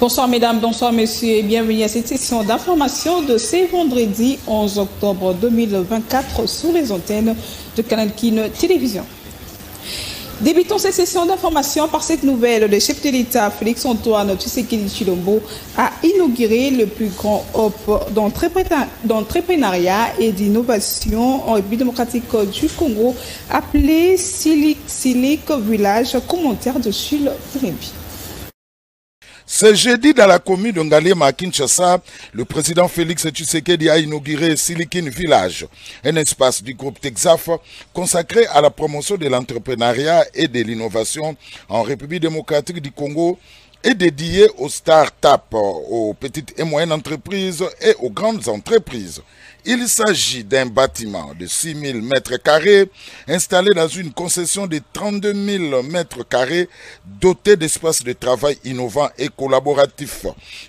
Bonsoir mesdames, bonsoir messieurs et bienvenue à cette session d'information de ce vendredi 11 octobre 2024 sur les antennes de Canal Kin Télévision. Débutons cette session d'information par cette nouvelle. Le chef de l'État, Félix-Antoine Tshisekedi Tshilombo, a inauguré le plus grand hub d'entrepreneuriat et d'innovation en République démocratique du Congo, appelé Silic Village. Commentaire de Jules Pourimbi. Ce jeudi, dans la commune de Ngalema à Kinshasa, le président Félix Tshisekedi a inauguré Silicon Village, un espace du groupe Texaf consacré à la promotion de l'entrepreneuriat et de l'innovation en République démocratique du Congo et dédié aux start-up, aux petites et moyennes entreprises et aux grandes entreprises. Il s'agit d'un bâtiment de 6 000 mètres carrés installé dans une concession de 32 000 mètres carrés doté d'espaces de travail innovants et collaboratifs,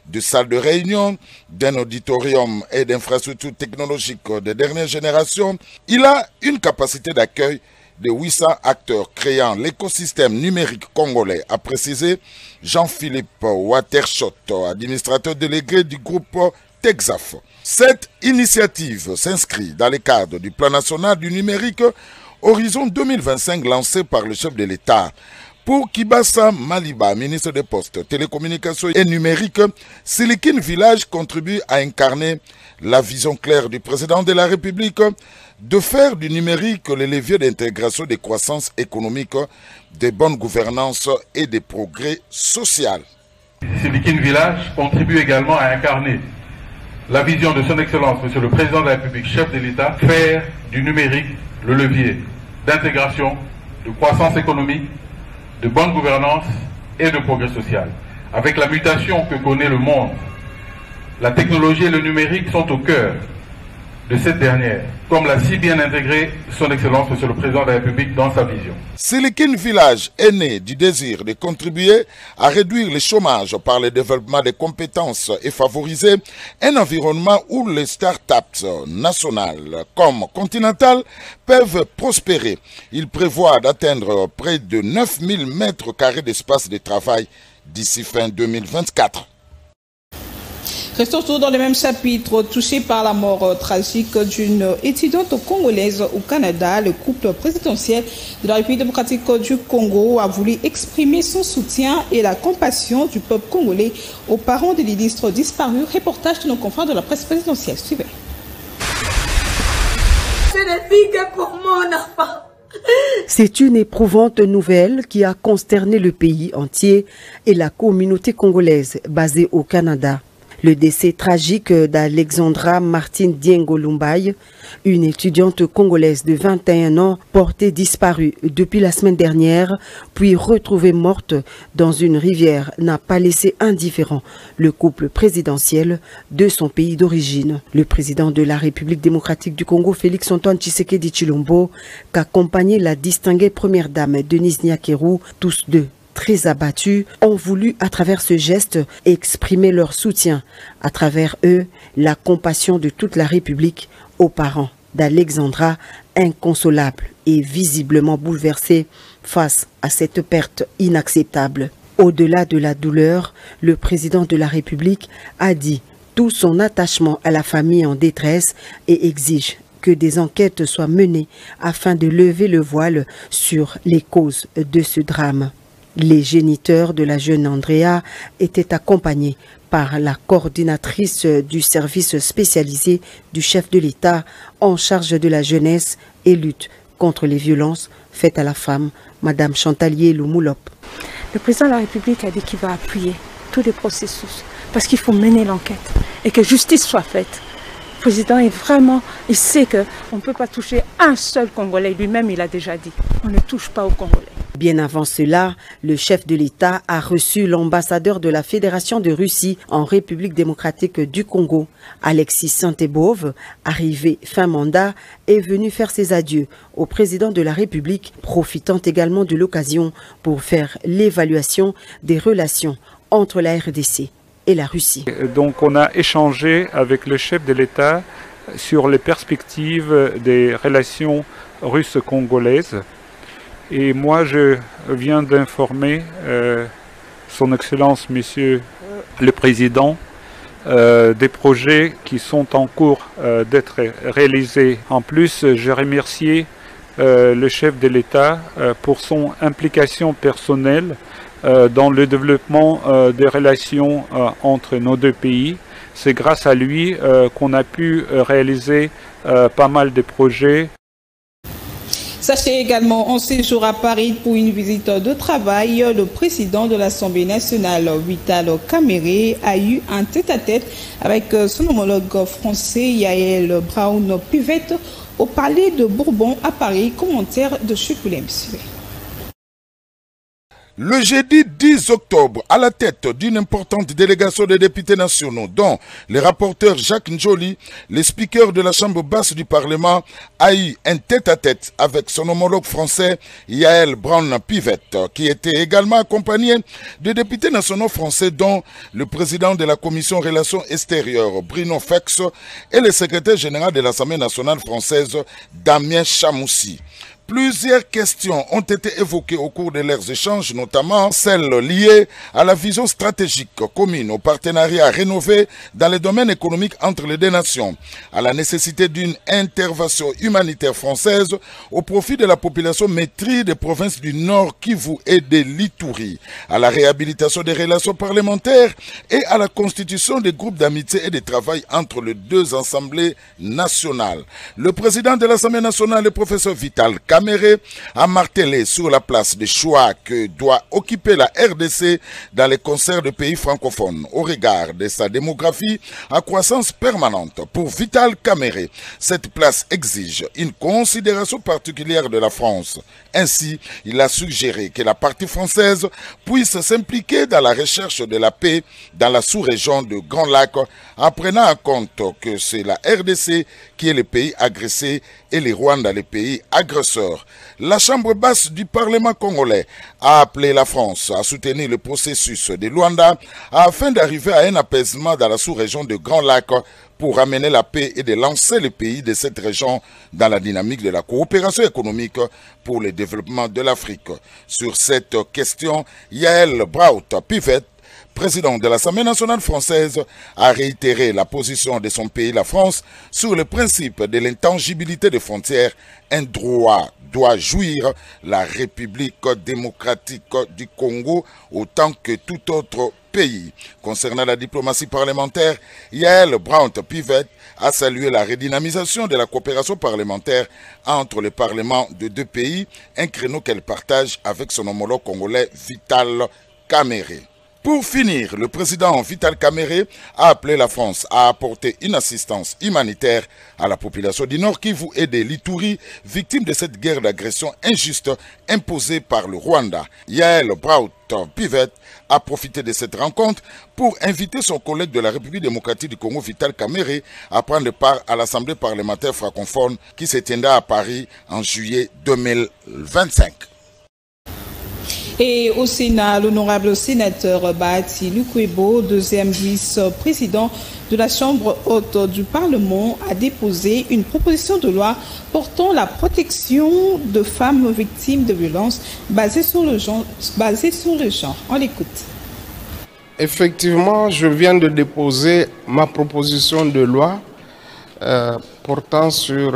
de salles de réunion, d'un auditorium et d'infrastructures technologiques de dernière génération. Il a une capacité d'accueil de 800 acteurs créant l'écosystème numérique congolais, a précisé Jean-Philippe Watershot, administrateur délégué du groupe Texaf. Cette initiative s'inscrit dans le cadre du plan national du numérique Horizon 2025 lancé par le chef de l'État. Pour Kibasa Maliba, ministre des Postes, Télécommunications et Numérique, Silicon Village contribue à incarner la vision claire du président de la République de faire du numérique le levier d'intégration des croissances économiques, de bonne gouvernance et des progrès sociaux. Silicon Village contribue également à incarner la vision de son Excellence, Monsieur le Président de la République, chef de l'État, faire du numérique le levier d'intégration, de croissance économique, de bonne gouvernance et de progrès social. Avec la mutation que connaît le monde, la technologie et le numérique sont au cœur de cette dernière, comme l'a si bien intégré son Excellence, Monsieur le Président de la République, dans sa vision. Silicon Village est né du désir de contribuer à réduire le chômage par le développement des compétences et favoriser un environnement où les start-up nationales comme continentales peuvent prospérer. Il prévoit d'atteindre près de 9 000 mètres carrés d'espace de travail d'ici fin 2024. Restons toujours dans le même chapitre. Touché par la mort tragique d'une étudiante congolaise au Canada, le couple présidentiel de la République démocratique du Congo a voulu exprimer son soutien et la compassion du peuple congolais aux parents des ministres disparus. Reportage de nos confrères de la presse présidentielle. Suivez. Je ne vis que pour mon enfant. C'est une éprouvante nouvelle qui a consterné le pays entier et la communauté congolaise basée au Canada. Le décès tragique d'Alexandra Martine Diengo Lumbaye, une étudiante congolaise de 21 ans portée disparue depuis la semaine dernière, puis retrouvée morte dans une rivière, n'a pas laissé indifférent le couple présidentiel de son pays d'origine. Le président de la République démocratique du Congo, Félix-Antoine Tshisekedi Tshilombo, qu'accompagnait la distinguée première dame Denise Nyakeru, tous deux très abattus, ont voulu à travers ce geste exprimer leur soutien, à travers eux la compassion de toute la République aux parents d'Alexandra, inconsolables et visiblement bouleversés face à cette perte inacceptable. Au-delà de la douleur, le président de la République a dit tout son attachement à la famille en détresse et exige que des enquêtes soient menées afin de lever le voile sur les causes de ce drame. Les géniteurs de la jeune Andrea étaient accompagnés par la coordinatrice du service spécialisé du chef de l'État en charge de la jeunesse et lutte contre les violences faites à la femme, Madame Chantalier Lumulop. Le président de la République a dit qu'il va appuyer tous les processus parce qu'il faut mener l'enquête et que justice soit faite. Le président est vraiment, il sait qu'on ne peut pas toucher un seul Congolais. Lui-même, il a déjà dit, on ne touche pas aux Congolais. Bien avant cela, le chef de l'État a reçu l'ambassadeur de la Fédération de Russie en République démocratique du Congo. Alexis Saint-Ebove, arrivé fin mandat, est venu faire ses adieux au président de la République, profitant également de l'occasion pour faire l'évaluation des relations entre la RDC et la Russie. Donc on a échangé avec le chef de l'État sur les perspectives des relations russes-congolaises. Et moi, je viens d'informer Son Excellence, Monsieur le Président, des projets qui sont en cours d'être réalisés. En plus, je remercie le chef de l'État pour son implication personnelle dans le développement des relations entre nos deux pays. C'est grâce à lui qu'on a pu réaliser pas mal de projets. Sachez également en séjour à Paris pour une visite de travail, le président de l'Assemblée nationale, Vital Kamerhe, a eu un tête-à-tête avec son homologue français, Yael Braun-Pivet, au Palais de Bourbon à Paris. Commentaire de Chukwulem. Le jeudi 10 octobre, à la tête d'une importante délégation de députés nationaux, dont les rapporteurs Jacques Njoli, le speaker de la Chambre basse du Parlement, a eu un tête-à-tête avec son homologue français Yael Braun-Pivet, qui était également accompagné de députés nationaux français, dont le président de la Commission Relations extérieures, Bruno Fex, et le secrétaire général de l'Assemblée nationale française, Damien Chamoussi. Plusieurs questions ont été évoquées au cours de leurs échanges, notamment celles liées à la vision stratégique commune, au partenariat rénové dans les domaines économiques entre les deux nations, à la nécessité d'une intervention humanitaire française au profit de la population maîtrise des provinces du Nord Kivu et de l'Ituri, à la réhabilitation des relations parlementaires et à la constitution des groupes d'amitié et de travail entre les deux assemblées nationales. Le président de l'Assemblée nationale, le professeur Vital Kamerhe, a martelé sur la place de choix que doit occuper la RDC dans les concerts de pays francophones au regard de sa démographie à croissance permanente. Pour Vital Kamerhe, cette place exige une considération particulière de la France. Ainsi, il a suggéré que la partie française puisse s'impliquer dans la recherche de la paix dans la sous-région de Grand Lac, en prenant en compte que c'est la RDC qui est le pays agressé et le Rwanda le pays agresseur. La Chambre basse du Parlement congolais a appelé la France à soutenir le processus de Luanda afin d'arriver à un apaisement dans la sous-région de Grand Lac pour amener la paix et de lancer le pays de cette région dans la dynamique de la coopération économique pour le développement de l'Afrique. Sur cette question, Yael Braun-Pivet, président de l'Assemblée nationale française, a réitéré la position de son pays, la France, sur le principe de l'intangibilité des frontières. Un droit doit jouir la République démocratique du Congo autant que tout autre pays. Concernant la diplomatie parlementaire, Yael Braun-Pivet a salué la redynamisation de la coopération parlementaire entre les parlements de deux pays, un créneau qu'elle partage avec son homologue congolais Vital Kamerhe. Pour finir, le président Vital Kamerhe a appelé la France à apporter une assistance humanitaire à la population du Nord Kivu et de l'Ituri, victime de cette guerre d'agression injuste imposée par le Rwanda. Yael Braun-Pivet a profité de cette rencontre pour inviter son collègue de la République démocratique du Congo, Vital Kamerhe, à prendre part à l'Assemblée parlementaire francophone qui se tiendra à Paris en juillet 2025. Et au Sénat, l'honorable sénateur Bahati Lukwebo, deuxième vice-président de la Chambre haute du Parlement, a déposé une proposition de loi portant la protection de femmes victimes de violences basées sur le genre. On l'écoute. Effectivement, je viens de déposer ma proposition de loi portant sur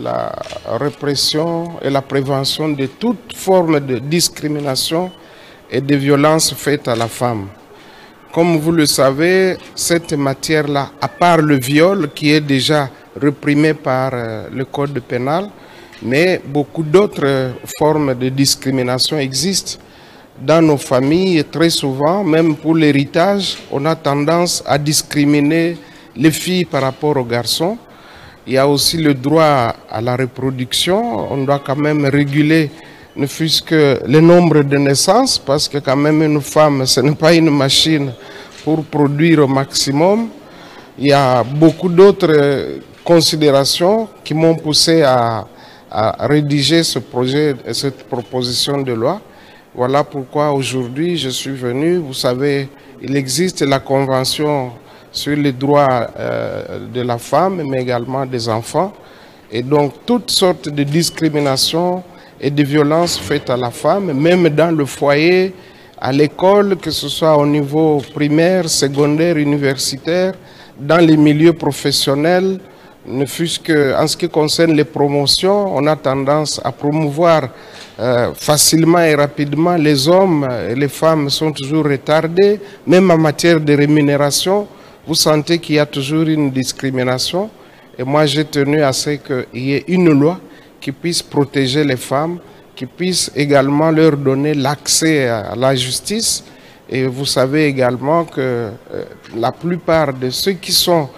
la répression et la prévention de toute forme de discrimination et de violence faite à la femme. Comme vous le savez, cette matière-là, à part le viol qui est déjà réprimé par le code pénal, mais beaucoup d'autres formes de discrimination existent dans nos familles. Et très souvent, même pour l'héritage, on a tendance à discriminer les filles par rapport aux garçons. Il y a aussi le droit à la reproduction. On doit quand même réguler, ne fût-ce que le nombre de naissances, parce que quand même une femme, ce n'est pas une machine pour produire au maximum. Il y a beaucoup d'autres considérations qui m'ont poussé à rédiger ce projet, cette proposition de loi. Voilà pourquoi aujourd'hui je suis venu. Vous savez, il existe la Convention sur les droits de la femme, mais également des enfants. Et donc, toutes sortes de discriminations et de violences faites à la femme, même dans le foyer, à l'école, que ce soit au niveau primaire, secondaire, universitaire, dans les milieux professionnels, ne fût-ce qu'en ce qui concerne les promotions, on a tendance à promouvoir facilement et rapidement les hommes et les femmes sont toujours retardés, même en matière de rémunération, vous sentez qu'il y a toujours une discrimination. Et moi j'ai tenu à ce qu'il y ait une loi qui puisse protéger les femmes, qui puisse également leur donner l'accès à la justice. Et vous savez également que la plupart de ceux qui sont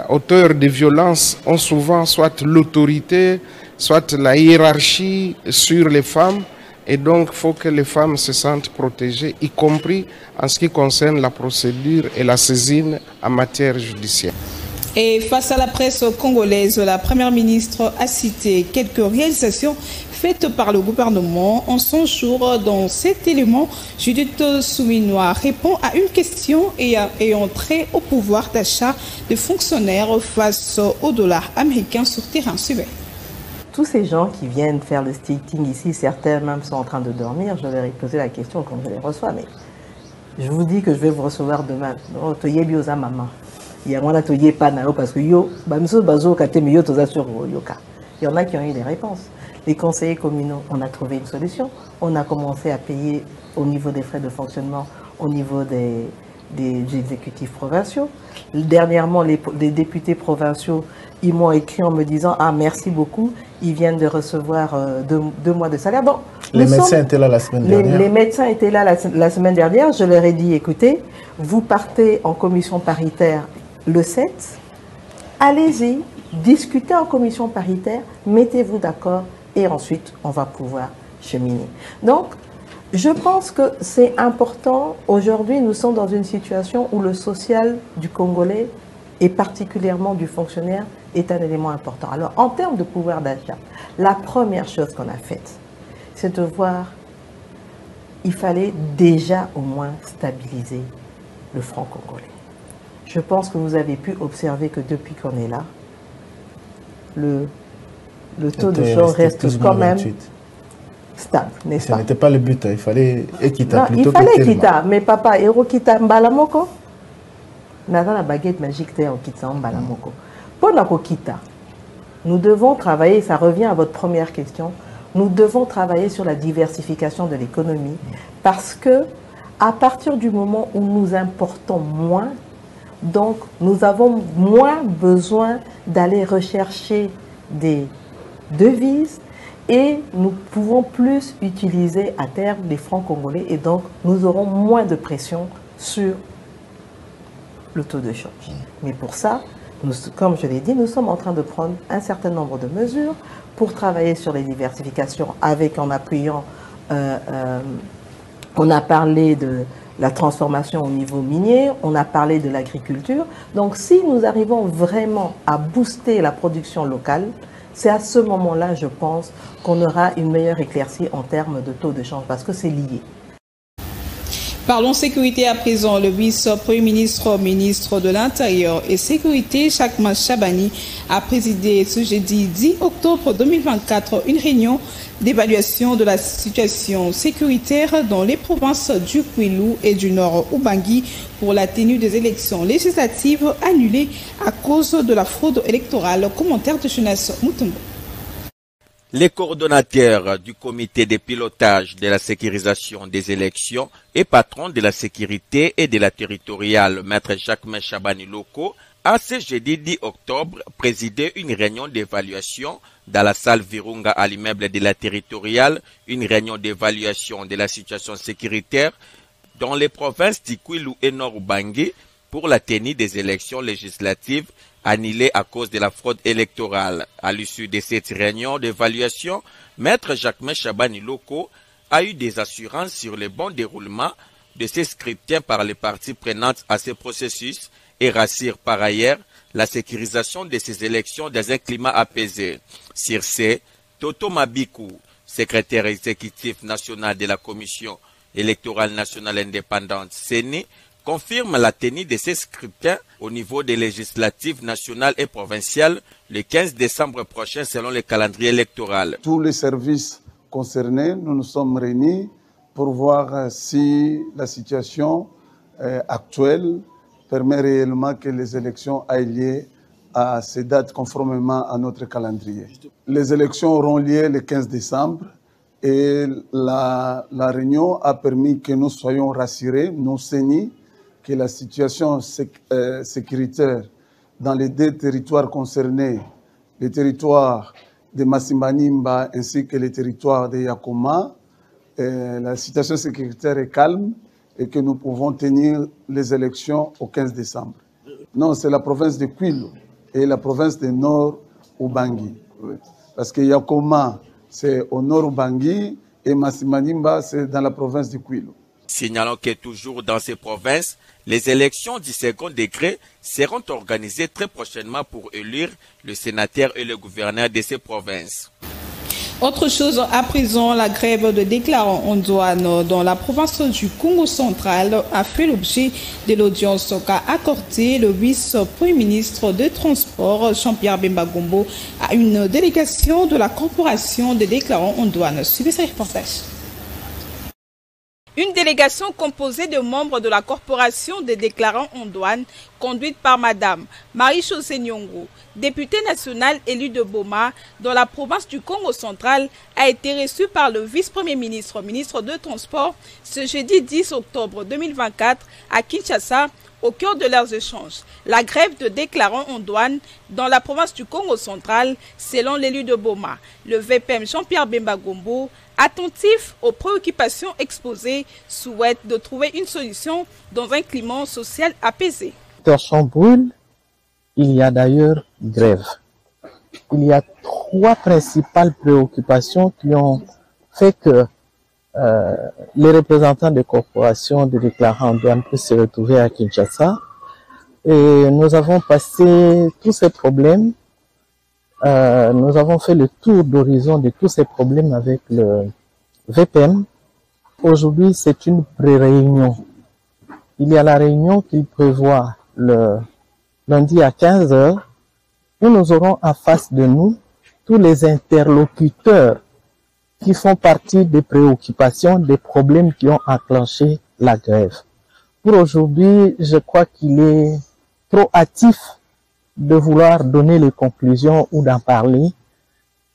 auteurs de violences ont souvent soit l'autorité, soit la hiérarchie sur les femmes. Et donc il faut que les femmes se sentent protégées, y compris en ce qui concerne la procédure et la saisine en matière judiciaire. Et face à la presse congolaise, la première ministre a cité quelques réalisations faites par le gouvernement en son jour. Dans cet élément, Judith Souminois répond à une question ayant trait au pouvoir d'achat des fonctionnaires face au dollar américain sur terrain suivant. Tous ces gens qui viennent faire le sitting ici, certains même sont en train de dormir, je leur ai posé la question quand je les reçois, mais je vous dis que je vais vous recevoir demain. Maman. Il y a moins d'ateliers pas parce que il y en a qui ont eu des réponses. Les conseillers communaux, on a trouvé une solution. On a commencé à payer au niveau des frais de fonctionnement, au niveau des exécutifs provinciaux. Dernièrement, les députés provinciaux, ils m'ont écrit en me disant « Ah, merci beaucoup, ils viennent de recevoir 2 mois de salaire. » Bon, les médecins étaient là la semaine dernière. Les médecins étaient là la semaine dernière. Je leur ai dit « Écoutez, vous partez en commission paritaire le 7, allez-y, discutez en commission paritaire, mettez-vous d'accord et ensuite on va pouvoir cheminer. » Donc, je pense que c'est important. Aujourd'hui, nous sommes dans une situation où le social du Congolais et particulièrement du fonctionnaire est un élément important. Alors, en termes de pouvoir d'achat, la première chose qu'on a faite, c'est de voir, il fallait déjà au moins stabiliser le franc congolais. Je pense que vous avez pu observer que depuis qu'on est là, le taux de change reste quand même stable, n'est-ce pas? Ce n'était pas le but, il fallait équitable. Non, il fallait équitable, mais papa, Hero Kita Mbalamoko, n'a la baguette magique en Kita Mbalamoko. Pour Kita, nous devons travailler, ça revient à votre première question, nous devons travailler sur la diversification de l'économie parce que à partir du moment où nous importons moins, donc nous avons moins besoin d'aller rechercher des devises et nous pouvons plus utiliser à terme les francs congolais et donc nous aurons moins de pression sur le taux de change. Mais pour ça, comme je l'ai dit, nous sommes en train de prendre un certain nombre de mesures pour travailler sur les diversifications en appuyant, on a parlé de la transformation au niveau minier, on a parlé de l'agriculture. Donc si nous arrivons vraiment à booster la production locale, c'est à ce moment-là, je pense, qu'on aura une meilleure éclaircie en termes de taux de change, parce que c'est lié. Parlons sécurité à présent. Le vice-premier ministre, ministre de l'Intérieur et Sécurité, Chakma Chabani, a présidé ce jeudi 10 octobre 2024 une réunion d'évaluation de la situation sécuritaire dans les provinces du Kwilu et du Nord Ubangi pour la tenue des élections législatives annulées à cause de la fraude électorale. Commentaire de Jeunesse Moutombo. Les coordonnateurs du comité de pilotage de la sécurisation des élections et patron de la sécurité et de la territoriale, Maître Chakma Chabani Loko, a ce jeudi 10 octobre présidé une réunion d'évaluation dans la salle Virunga à l'immeuble de la territoriale, une réunion d'évaluation de la situation sécuritaire dans les provinces d'Ikwilu et Nord-Ubangi pour la tenue des élections législatives annulées à cause de la fraude électorale. À l'issue de cette réunion d'évaluation, Maître Chakma Chabani Loko a eu des assurances sur le bon déroulement de ces scrutins par les parties prenantes à ce processus et rassure par ailleurs la sécurisation de ces élections dans un climat apaisé. Sur ce, Toto Mabikou, secrétaire exécutif national de la Commission électorale nationale indépendante CENI, confirme la tenue de ces scrutins au niveau des législatives nationales et provinciales le 15 décembre prochain selon le calendrier électoral. Tous les services concernés, nous nous sommes réunis pour voir si la situation actuelle permet réellement que les élections aient lieu à ces dates conformément à notre calendrier. Les élections auront lieu le 15 décembre et la réunion a permis que nous soyons rassurés, nous CENI, que la situation sécuritaire dans les deux territoires concernés, les territoires de Masimba-Nimba ainsi que les territoires de Yakoma, la situation sécuritaire est calme et que nous pouvons tenir les élections au 15 décembre. Non, c'est la province de Kwilu et la province de Nord Ubangi. Parce que Yakoma, c'est au Nord Ubangi et Masimba-Nimba, c'est dans la province de Kwilu. Signalons que toujours dans ces provinces, les élections du second degré seront organisées très prochainement pour élire le sénateur et le gouverneur de ces provinces. Autre chose, à présent, la grève de déclarants en douane dans la province du Congo central a fait l'objet de l'audience qu'a accordé le vice-premier ministre des Transports, Jean-Pierre Bemba Gombo, à une délégation de la corporation des déclarants en douane. Suivez ce reportage. Une délégation composée de membres de la corporation des déclarants en douane, conduite par Madame Marie-Josée Nyongo, députée nationale élue de Boma, dans la province du Congo central, a été reçue par le vice-premier ministre, ministre de Transport, ce jeudi 10 octobre 2024 à Kinshasa, au cœur de leurs échanges. La grève de déclarants en douane dans la province du Congo central, selon l'élu de Boma, le VPM Jean-Pierre Bemba Gombo, attentif aux préoccupations exposées, souhaite de trouver une solution dans un climat social apaisé. Brûle, il y a d'ailleurs grève. Il y a trois principales préoccupations qui ont fait que les représentants des corporations de déclarants en douane peuvent se retrouver à Kinshasa. Et nous avons passé tous ces problèmes. Nous avons fait le tour d'horizon de tous ces problèmes avec le VPM. Aujourd'hui, c'est une pré-réunion. Il y a la réunion qu'il prévoit le lundi à 15h, où nous aurons en face de nous tous les interlocuteurs qui font partie des préoccupations, des problèmes qui ont enclenché la grève. Pour aujourd'hui, je crois qu'il est trop hâtif de vouloir donner les conclusions ou d'en parler.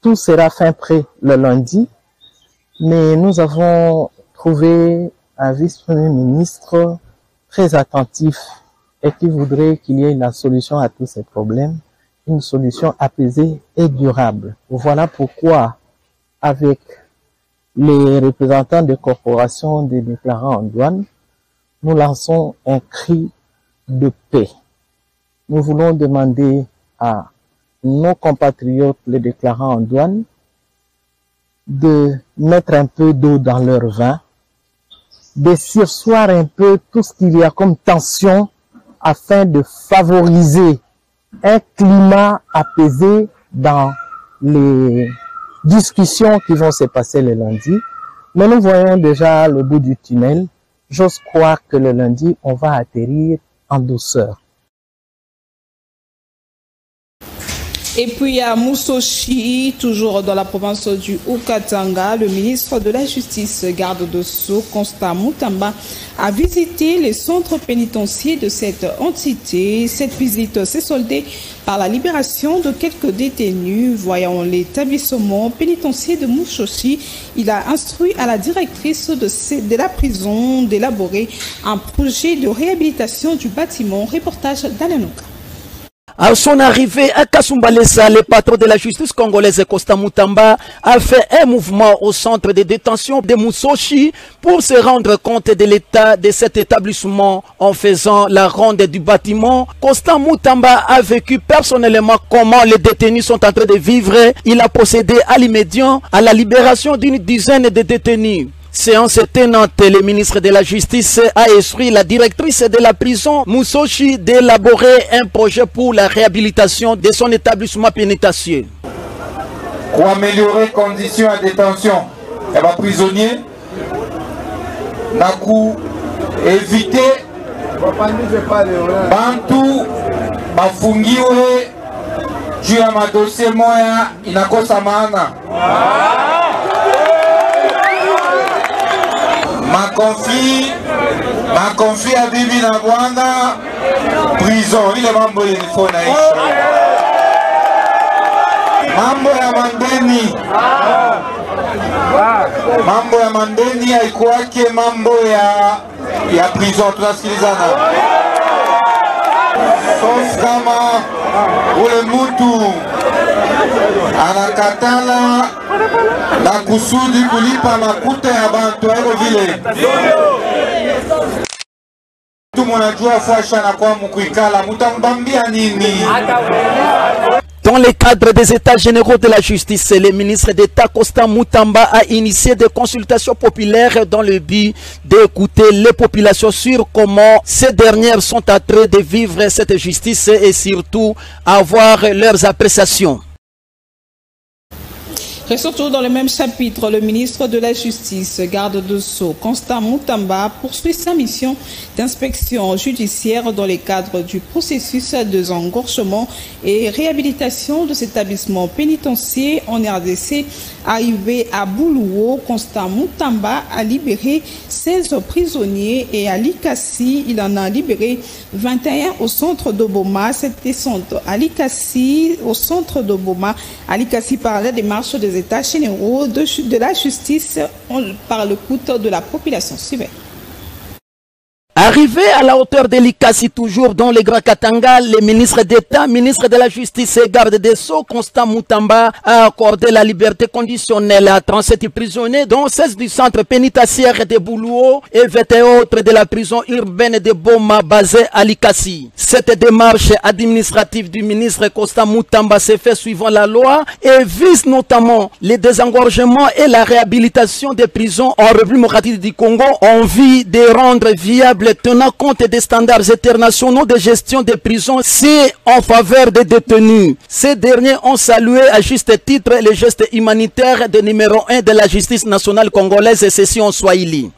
Tout sera fin prêt le lundi, mais nous avons trouvé un vice-premier ministre très attentif et qui voudrait qu'il y ait la solution à tous ces problèmes, une solution apaisée et durable. Voilà pourquoi, avec les représentants des corporations des déclarants en douane, nous lançons un cri de paix. Nous voulons demander à nos compatriotes, les déclarants en douane, de mettre un peu d'eau dans leur vin, de surseoir un peu tout ce qu'il y a comme tension afin de favoriser un climat apaisé dans les discussions qui vont se passer le lundi. Mais nous voyons déjà le bout du tunnel. J'ose croire que le lundi, on va atterrir en douceur. Et puis à Moussochi, toujours dans la province du Haut-Katanga, le ministre de la Justice, garde de Sceaux, Constant Moutamba, a visité les centres pénitentiaires de cette entité. Cette visite s'est soldée par la libération de quelques détenus. Voyant l'établissement pénitentiaire de Moussochi, il a instruit à la directrice de la prison d'élaborer un projet de réhabilitation du bâtiment. Reportage d'Ananoka. À son arrivée à Kasumbalesa, le patron de la justice congolaise Constant Moutamba a fait un mouvement au centre de détention de Moussochi pour se rendre compte de l'état de cet établissement. En faisant la ronde du bâtiment, Constant Moutamba a vécu personnellement comment les détenus sont en train de vivre. Il a procédé à l'immédiat à la libération d'une dizaine de détenus. Séance tenante, le ministre de la Justice a instruit la directrice de la prison Moussochi d'élaborer un projet pour la réhabilitation de son établissement pénitentiaire. Pour améliorer les conditions de détention des prisonniers, éviter Bantu bafungiwe juu ya madossier moya inakosa maana. conflit à Bibi Nabwana, prison. Il est membre de l'Ifona. Mambo ya Mandeni. Mambo ya Mandeni haikuwake mambo ya prison. Tunasikilizana. Sauf kama ule mtu anakatala na kusudi kulipa makuta ya bantu haiko vile. Mtu mwanajua fasha na kwa mkuikala mutambambia nini? Dans le cadre des États généraux de la justice, le ministre d'État Costa Mutamba a initié des consultations populaires dans le but d'écouter les populations sur comment ces dernières sont en train de vivre cette justice et surtout avoir leurs appréciations. Restons toujours dans le même chapitre. Le ministre de la Justice, garde de Sceaux, Constant Mutamba, poursuit sa mission d'inspection judiciaire dans le cadre du processus de désengorgement et réhabilitation de cet établissement pénitentiaire en RDC. Arrivé à Boulouo, Constant Mutamba a libéré 16 prisonniers et à Likassi, il en a libéré 21 au centre de Boma. Cette descente à Likassi, au centre de Boma, à Likassi par la démarche des États généraux de la justice par le coût de la population civile. Arrivé à la hauteur de l'Ikassi, toujours dans les Grands Katanga, le ministre d'État, ministre de la Justice et garde des Sceaux, Constant Mutamba, a accordé la liberté conditionnelle à 37 prisonniers, dont 16 du centre pénitentiaire de Boulouo et 21 autres de la prison urbaine de Boma, basée à l'Ikassi. Cette démarche administrative du ministre Constant Mutamba s'est faite suivant la loi et vise notamment le désengorgement et la réhabilitation des prisons en République démocratique du Congo en vue de rendre viable tenant compte des standards internationaux de gestion des prisons, c'est en faveur des détenus. Ces derniers ont salué à juste titre les gestes humanitaires de numéro 1 de la justice nationale congolaise et ceci en Swahili.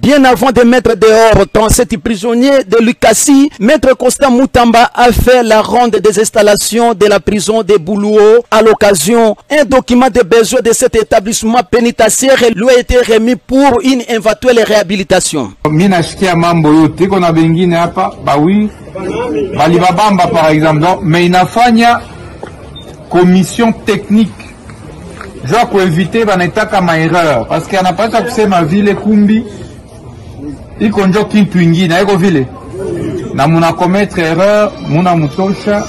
Bien avant de mettre dehors 37 prisonniers de Likassi, Maître Constant Mutamba a fait la ronde des installations de la prison de Boulouo. À l'occasion, un document de besoin de cet établissement pénitentiaire lui a été remis pour une éventuelle réhabilitation. Minashikia mambo yote kuna bengine hapa bawi balibabamba par exemple, mais inafanya commission technique genre kuevite banataka ma erreur parce que anapata kusema vile kumbi iko njo kitu ingine iko vile na muna commettre erreur muna mutosha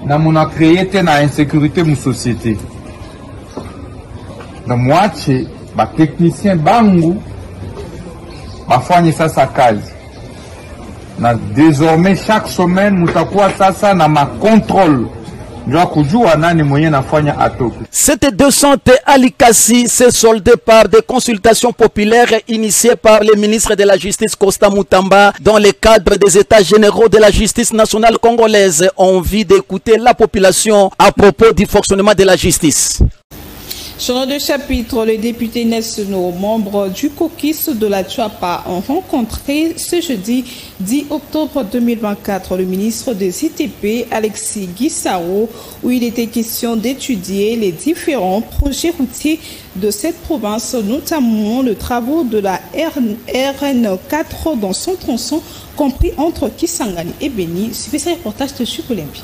na muna créer tena insécurité mu société. Na mwache ba technicien bangu bafanye sasa kazi na désormais chaque semaine mutakuwa sasa na ma contrôle ndio kujua nani mwenye nafanya atoke. Cette descente à Likassi s'est soldée par des consultations populaires initiées par le ministre de la Justice Constant Mutamba dans le cadre des États généraux de la justice nationale congolaise en vue d'écouter la population à propos du fonctionnement de la justice. Sur nos deux chapitres, les députés nationaux membres du caucus de la Tchouapa ont rencontré ce jeudi 10 octobre 2024 le ministre des ITP, Alexis Guissaro, où il était question d'étudier les différents projets routiers de cette province, notamment le travaux de la RN4 dans son tronçon, compris entre Kisangani et Beni. Suivez ce reportage de Chukolembi.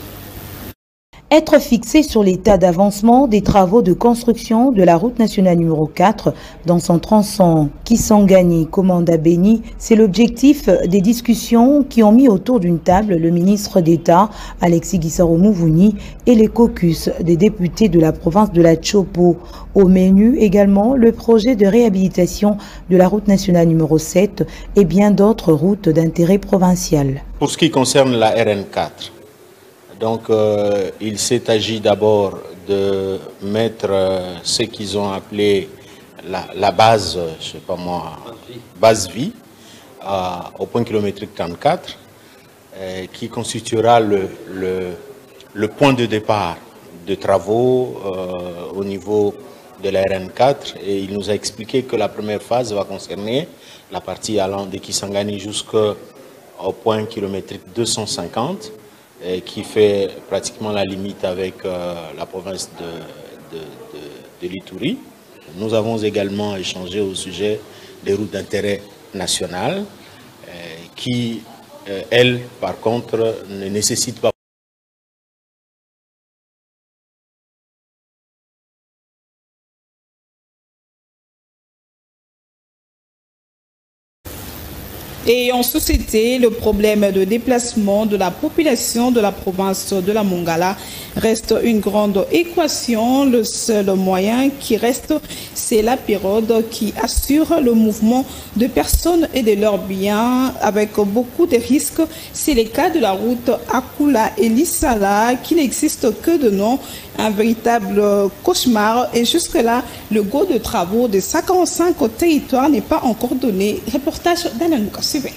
Être fixé sur l'état d'avancement des travaux de construction de la route nationale numéro 4 dans son tronçon Kisangani, Komanda Beni, c'est l'objectif des discussions qui ont mis autour d'une table le ministre d'État Alexis Guissaro Mouvouni et les caucus des députés de la province de la Tchopo. Au menu également le projet de réhabilitation de la route nationale numéro 7 et bien d'autres routes d'intérêt provincial. Pour ce qui concerne la RN4, donc, il s'est agi d'abord de mettre ce qu'ils ont appelé la base, je sais pas moi, base vie, au point kilométrique 34, qui constituera le point de départ de travaux au niveau de la RN4. Et il nous a expliqué que la première phase va concerner la partie allant de Kisangani jusqu'au point kilométrique 250. Qui fait pratiquement la limite avec la province de l'Ituri. Nous avons également échangé au sujet des routes d'intérêt national qui, elles, par contre, ne nécessitent pas Et en société, le problème de déplacement de la population de la province de la Mongala reste une grande équation. Le seul moyen qui reste, c'est la pirogue qui assure le mouvement de personnes et de leurs biens avec beaucoup de risques. C'est le cas de la route Akula et Lissala qui n'existe que de nom. Un véritable cauchemar. Et jusque-là, le go de travaux de 55 au territoire n'est pas encore donné. Reportage d'Ananouka. Suivez.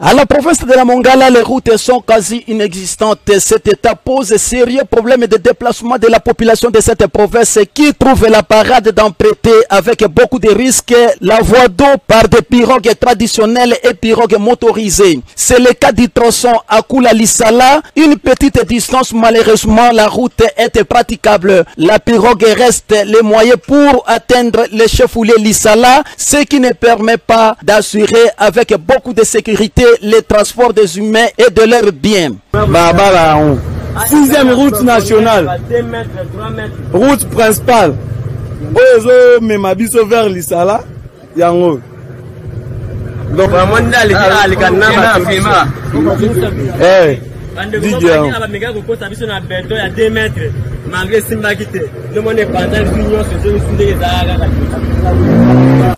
À la province de la Mongala, les routes sont quasi inexistantes. Cet état pose sérieux problème de déplacement de la population de cette province qui trouve la parade d'emprunter avec beaucoup de risques la voie d'eau par des pirogues traditionnelles et pirogues motorisées. C'est le cas du tronçon Akula-Lissala. Une petite distance, malheureusement, la route est praticable. La pirogue reste les moyens pour atteindre le chef-lieu Lissala, ce qui ne permet pas d'assurer avec beaucoup de sécurité les transports des humains et de leurs biens. 6e route nationale, route principale, Memabiso vers Lissala, Yango. Donc,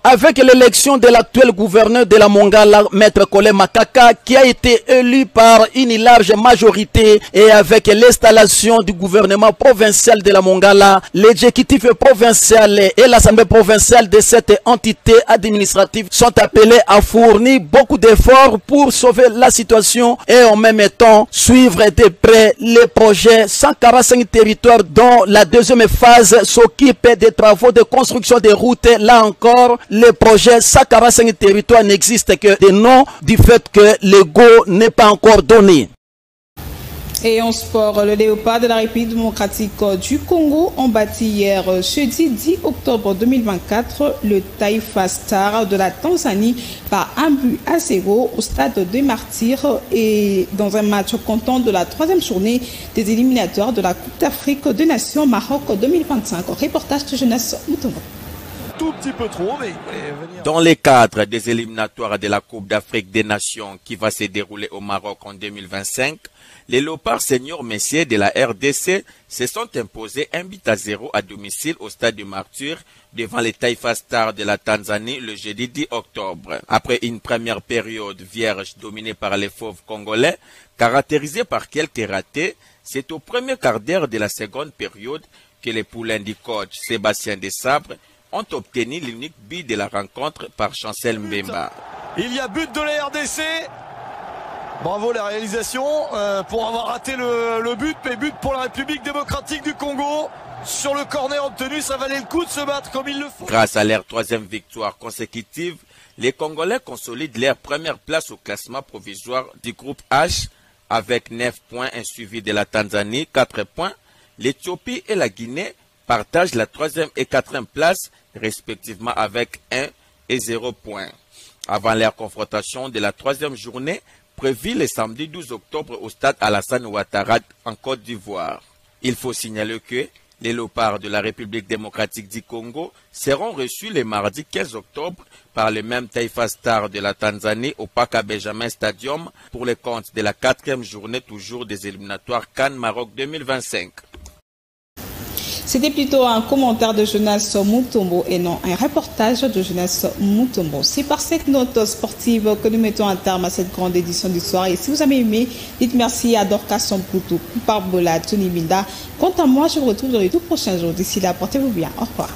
avec l'élection de l'actuel gouverneur de la Mongala, Maître Kole Makaka, qui a été élu par une large majorité, et avec l'installation du gouvernement provincial de la Mongala, l'exécutif provincial et l'assemblée provinciale de cette entité administrative sont appelés à fournir beaucoup d'efforts pour sauver la situation et en même temps suivre de près les projets 145 territoires dont la deuxième phase s'occupe des travaux de construction des routes. Là encore, le projet 145 territoires n'existe que de nom du fait que le go n'est pas encore donné. Et en sport, le léopard de la République démocratique du Congo ont bâti hier, jeudi 10 octobre 2024, le Taifa Star de la Tanzanie par 1-0 au stade des Martyrs et dans un match comptant de la 3e journée des éliminatoires de la Coupe d'Afrique des Nations Maroc 2025. Reportage de Jeunesse Moutombo. Tout petit peu trop, mais... Dans le cadre des éliminatoires de la Coupe d'Afrique des Nations qui va se dérouler au Maroc en 2025, les léopards seniors messieurs de la RDC se sont imposés 1-0 à domicile au stade du Martyr devant les Taifa Stars de la Tanzanie le jeudi 10 octobre. Après une première période vierge dominée par les fauves congolais, caractérisée par quelques ratés, c'est au premier quart d'heure de la seconde période que les poulains du coach Sébastien Desabre ont obtenu l'unique but de la rencontre par Chancel Mbemba. Il y a but de la RDC. Bravo la réalisation pour avoir raté le but, mais but pour la République démocratique du Congo. Sur le corner obtenu, ça valait le coup de se battre comme il le faut. Grâce à leur 3e victoire consécutive, les Congolais consolident leur première place au classement provisoire du groupe H avec 9 points, un suivi de la Tanzanie, 4 points. L'Éthiopie et la Guinée partagent la 3e et 4e place respectivement avec 1 et 0 points. Avant leur confrontation de la 3e journée, prévue le samedi 12 octobre au stade Alassane Ouattara en Côte d'Ivoire. Il faut signaler que les léopards de la République démocratique du Congo seront reçus le mardi 15 octobre par le même Taifa Star de la Tanzanie au Paka Benjamin Stadium pour le compte de la 4e journée toujours des éliminatoires Cannes Maroc 2025. C'était plutôt un commentaire de Jeunesse Moutombo et non un reportage de Jeunesse Moutombo. C'est par cette note sportive que nous mettons un terme à cette grande édition du soir. Et si vous avez aimé, dites merci à Dorcas Samputu, Parbola, Tony Binda. Quant à moi, je vous retrouve dans les tout prochains jours. D'ici là, portez-vous bien. Au revoir.